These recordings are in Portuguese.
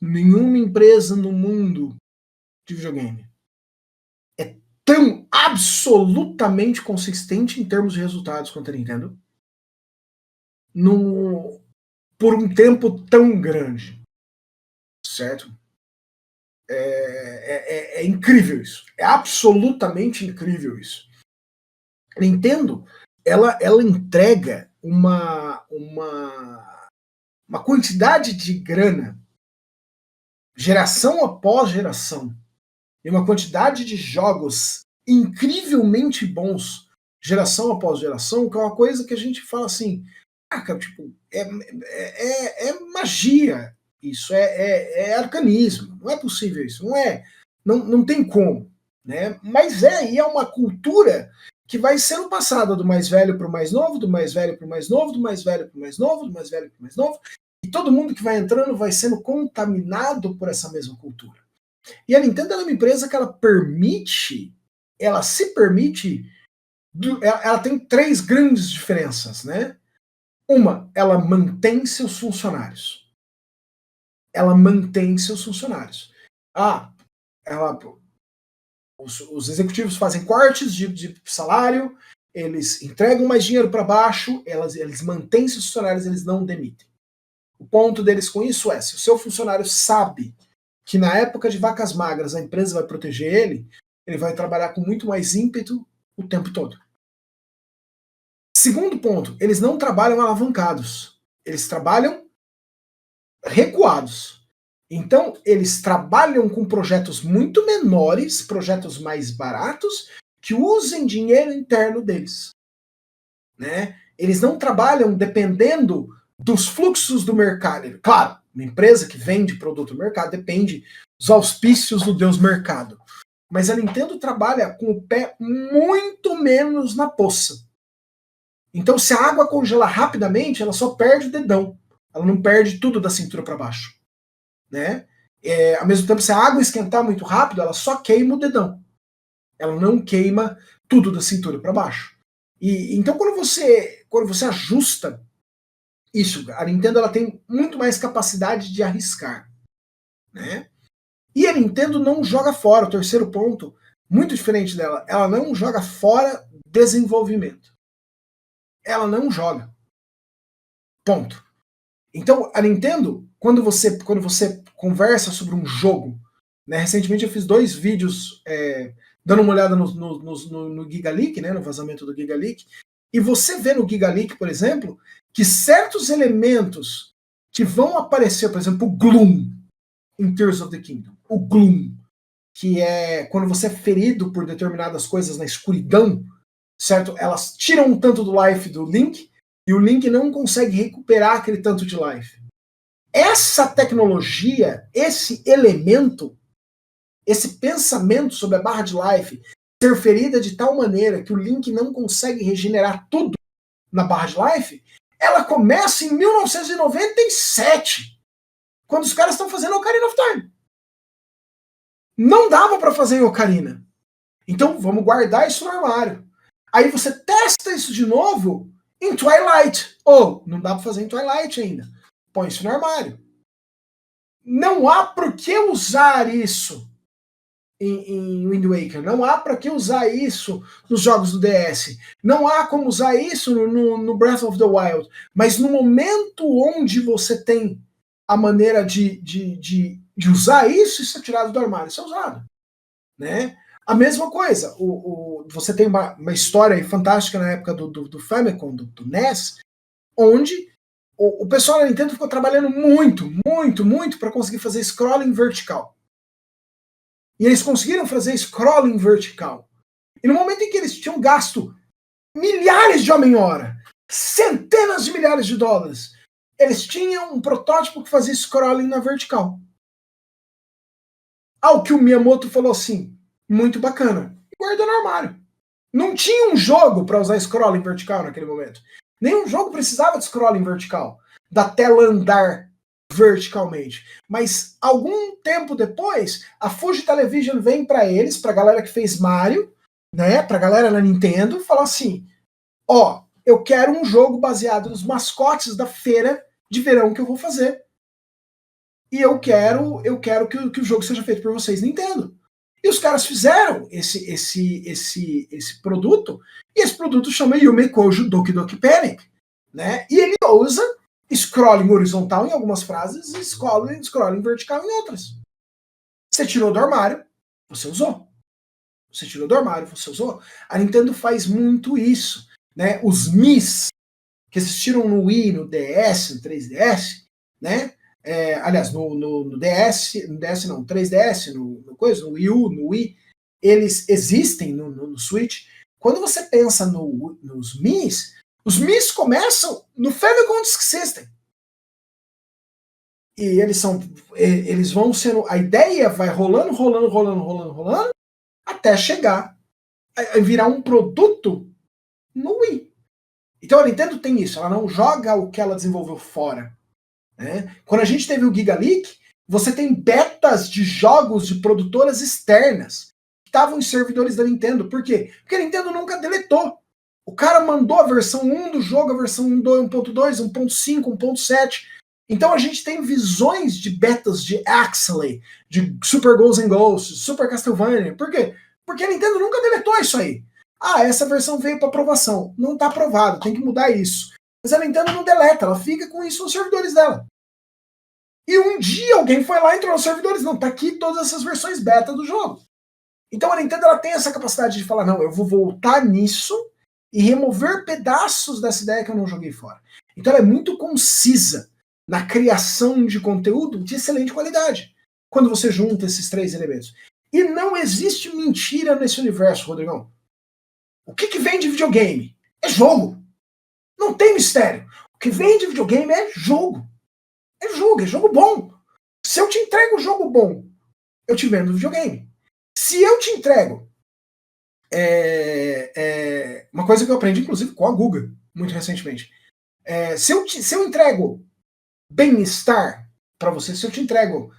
Nenhuma empresa no mundo de videogame é tão absolutamente consistente em termos de resultados quanto a Nintendo por um tempo tão grande, certo? É incrível isso. É absolutamente incrível isso. A Nintendo, ela entrega uma quantidade de grana, geração após geração, e uma quantidade de jogos incrivelmente bons, geração após geração, que é uma coisa que a gente fala assim, cara, tipo, é magia, isso é arcanismo, não é possível isso, não tem como, né? Mas e é uma cultura que vai sendo passada do mais velho para o mais novo, do mais velho para o mais novo, do mais velho para o mais novo, do mais velho para o mais novo, e todo mundo que vai entrando vai sendo contaminado por essa mesma cultura. E a Nintendo é uma empresa que ela se permite, ela tem três grandes diferenças, né? Uma, ela mantém seus funcionários. Ela mantém seus funcionários. Os executivos fazem cortes de salário, eles entregam mais dinheiro para baixo, eles mantêm seus funcionários, eles não demitem. O ponto deles com isso é, se o seu funcionário sabe que na época de vacas magras a empresa vai proteger ele vai trabalhar com muito mais ímpeto o tempo todo. Segundo ponto, eles não trabalham alavancados, eles trabalham recuados. Então, eles trabalham com projetos muito menores, projetos mais baratos, que usem dinheiro interno deles. Né? Eles não trabalham dependendo dos fluxos do mercado. Claro, uma empresa que vende produto no mercado depende dos auspícios do Deus mercado. Mas a Nintendo trabalha com o pé muito menos na poça. Então, se a água congelar rapidamente, ela só perde o dedão. Ela não perde tudo da cintura para baixo. Né? Ao mesmo tempo, se a água esquentar muito rápido, ela só queima o dedão. Ela não queima tudo da cintura para baixo. Então, quando você ajusta isso, a Nintendo ela tem muito mais capacidade de arriscar. Né? E a Nintendo não joga fora, o terceiro ponto, muito diferente dela, ela não joga fora desenvolvimento. Ela não joga. Ponto. Então, a Nintendo, quando você conversa sobre um jogo, né, recentemente eu fiz 2 vídeos dando uma olhada no GigaLeak, né, no vazamento do GigaLeak, e você vê no GigaLeak, por exemplo, que certos elementos que vão aparecer, por exemplo, o Gloom em Tears of the Kingdom, o Gloom, que é quando você é ferido por determinadas coisas na escuridão, certo? Elas tiram um tanto do life do Link, e o Link não consegue recuperar aquele tanto de life. Essa tecnologia, esse elemento, esse pensamento sobre a barra de life ser ferida de tal maneira que o Link não consegue regenerar tudo na barra de life, ela começa em 1997, quando os caras estão fazendo Ocarina of Time. Não dava para fazer em Ocarina. Então vamos guardar isso no armário. Aí você testa isso de novo em Twilight. Não dá para fazer em Twilight ainda. Põe isso no armário. Não há por que usar isso em Wind Waker. Não há para que usar isso nos jogos do DS. Não há como usar isso no Breath of the Wild. Mas no momento onde você tem a maneira de usar isso é tirado do armário, isso é usado. Né? A mesma coisa, você tem uma história fantástica na época do Famicom, do NES, onde o pessoal da Nintendo ficou trabalhando muito para conseguir fazer scrolling vertical. E eles conseguiram fazer scrolling vertical. E no momento em que eles tinham gasto milhares de homem-hora, centenas de milhares de dólares, eles tinham um protótipo que fazia scrolling na vertical. Ao que o Miyamoto falou assim, muito bacana, e guardou no armário. Não tinha um jogo para usar scrolling vertical naquele momento. Nenhum jogo precisava de scrolling vertical, da tela andar verticalmente. Mas algum tempo depois, a Fuji Television vem para eles, para a galera que fez Mario, né, para a galera da Nintendo, falar assim: eu quero um jogo baseado nos mascotes da feira de verão que eu vou fazer. e eu quero que o jogo seja feito por vocês, Nintendo. E os caras fizeram esse produto, e esse produto chama Yume Kojo Doki Doki Panic, né? E ele usa scrolling horizontal em algumas frases e scrolling vertical em outras. Você tirou do armário, você usou. Você tirou do armário, você usou. A Nintendo faz muito isso, né? Os Mis que existiram no Wii, no DS, no 3DS, né? Aliás, no DS, no DS não, 3DS, no Wii U, no Wii, eles existem no Switch. Quando você pensa nos Mis, os Mis começam no Famicom Disk System. E eles vão sendo, a ideia vai rolando, até chegar a virar um produto no Wii. Então a Nintendo tem isso, ela não joga o que ela desenvolveu fora. Né? Quando a gente teve o Giga Leak, você tem betas de jogos de produtoras externas que estavam em servidores da Nintendo. Por quê? Porque a Nintendo nunca deletou. O cara mandou a versão 1 do jogo, a versão 1.2, 1.5, 1.7. Então a gente tem visões de betas de Axley, de Super Ghosts and Ghosts, Super Castlevania. Por quê? Porque a Nintendo nunca deletou isso aí. Ah, essa versão veio para aprovação. Não está aprovado, tem que mudar isso. Mas a Nintendo não deleta, ela fica com isso nos servidores dela. E um dia alguém foi lá e entrou nos servidores. Não, tá aqui todas essas versões beta do jogo. Então a Nintendo ela tem essa capacidade de falar, não, eu vou voltar nisso e remover pedaços dessa ideia que eu não joguei fora. Então ela é muito concisa na criação de conteúdo de excelente qualidade, quando você junta esses três elementos. E não existe mentira nesse universo, Rodrigão. O que vende videogame? É jogo. Não tem mistério. O que vende videogame é jogo. É jogo bom. Se eu te entrego um jogo bom, eu te vendo videogame. Se eu te entrego uma coisa que eu aprendi, inclusive, com a Guga, muito recentemente. Se eu entrego bem-estar para você, se eu te entrego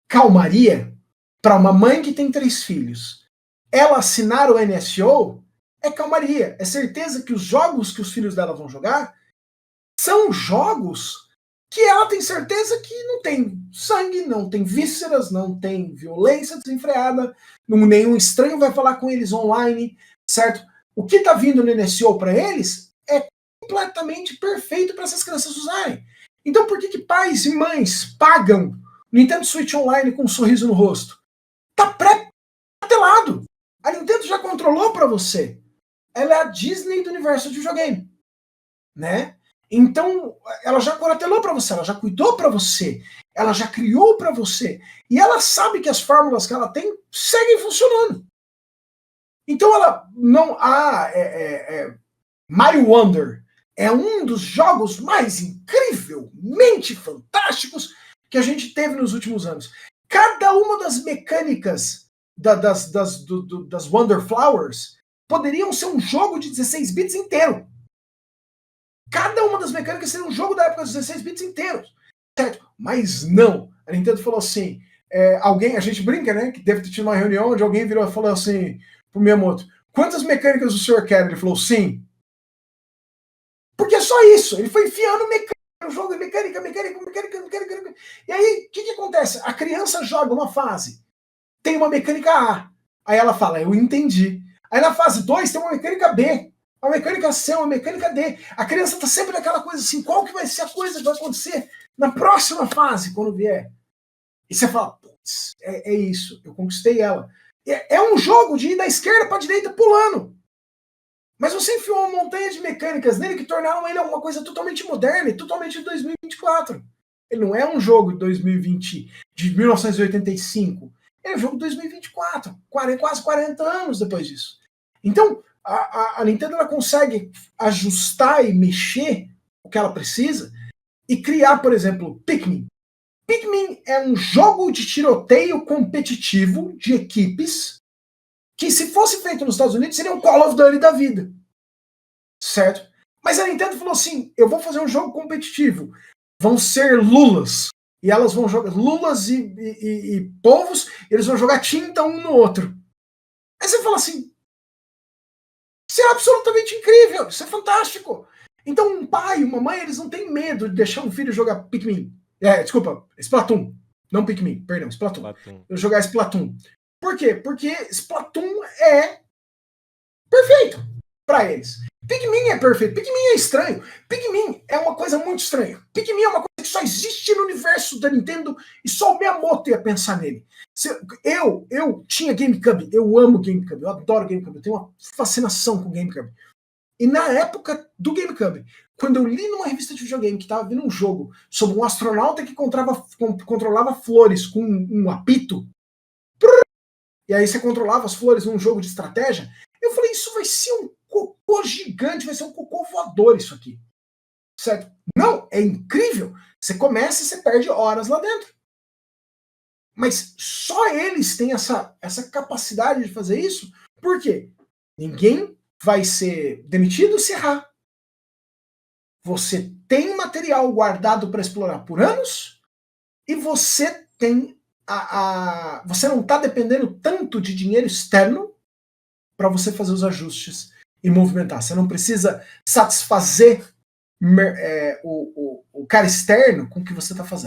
calmaria para uma mãe que tem 3 filhos, ela assinar o NSO, é calmaria. É certeza que os jogos que os filhos dela vão jogar são jogos que ela tem certeza que não tem sangue, não tem vísceras, não tem violência desenfreada, nenhum estranho vai falar com eles online, certo? O que está vindo no NSO para eles é completamente perfeito para essas crianças usarem. Então por que pais e mães pagam Nintendo Switch Online com um sorriso no rosto? Tá pré-telado. A Nintendo já controlou para você. Ela é a Disney do universo de videogame, né? Então, ela já curatelou para você, ela já cuidou para você, ela já criou para você, e ela sabe que as fórmulas que ela tem seguem funcionando. Então, ela não. Mario Wonder é um dos jogos mais incrivelmente fantásticos que a gente teve nos últimos anos. Cada uma das mecânicas das Wonder Flowers poderiam ser um jogo de 16 bits inteiro. Cada uma das mecânicas seria um jogo da época dos 16 bits inteiros. Certo? Mas não. A Nintendo falou assim, a gente brinca, né? Que deve ter tido uma reunião onde alguém virou e falou assim pro Miyamoto, quantas mecânicas o senhor quer? Ele falou, sim. Porque é só isso. Ele foi enfiando mecânica no jogo, mecânica. E aí, o que acontece? A criança joga uma fase, tem uma mecânica A. Aí ela fala, eu entendi. Aí na fase 2 tem uma mecânica B. Uma mecânica C, uma mecânica D. A criança tá sempre naquela coisa assim, qual que vai ser a coisa que vai acontecer na próxima fase, quando vier? E você fala, putz, é isso, eu conquistei ela. É um jogo de ir da esquerda para a direita pulando. Mas você enfiou uma montanha de mecânicas nele que tornaram ele uma coisa totalmente moderna e totalmente de 2024. Ele não é um jogo de 2020, de 1985. Ele é um jogo de 2024, quase 40 anos depois disso. Então, a Nintendo ela consegue ajustar e mexer o que ela precisa e criar, por exemplo, Pikmin. Pikmin é um jogo de tiroteio competitivo de equipes que, se fosse feito nos Estados Unidos, seria um Call of Duty da vida. Certo? Mas a Nintendo falou assim, eu vou fazer um jogo competitivo. Vão ser lulas. E elas vão jogar lulas e povos, e eles vão jogar tinta um no outro. Aí você fala assim, isso é absolutamente incrível, isso é fantástico. Então um pai e uma mãe, eles não têm medo de deixar um filho jogar Pikmin. Desculpa, Splatoon. Não Pikmin, perdão, Splatoon. Splatoon. Eu jogar Splatoon. Por quê? Porque Splatoon é perfeito para eles. Pikmin é perfeito. Pikmin é estranho. Pikmin é uma coisa muito estranha. Pikmin é uma coisa que só existe no universo da Nintendo e só o Miyamoto ia pensar nele. Eu tinha GameCube. Eu amo GameCube. Eu adoro GameCube. Eu tenho uma fascinação com GameCube. E na época do GameCube, quando eu li numa revista de videogame que estava vindo um jogo sobre um astronauta que controlava flores com um apito, e aí você controlava as flores num jogo de estratégia, eu falei, isso vai ser um cocô gigante, vai ser um cocô voador isso aqui. Certo? Não, é incrível. Você começa e você perde horas lá dentro. Mas só eles têm essa capacidade de fazer isso. Por quê? Ninguém vai ser demitido se errar. Você tem material guardado para explorar por anos e você tem você não está dependendo tanto de dinheiro externo para você fazer os ajustes e movimentar. Você não precisa satisfazer o cara externo com o que você está fazendo.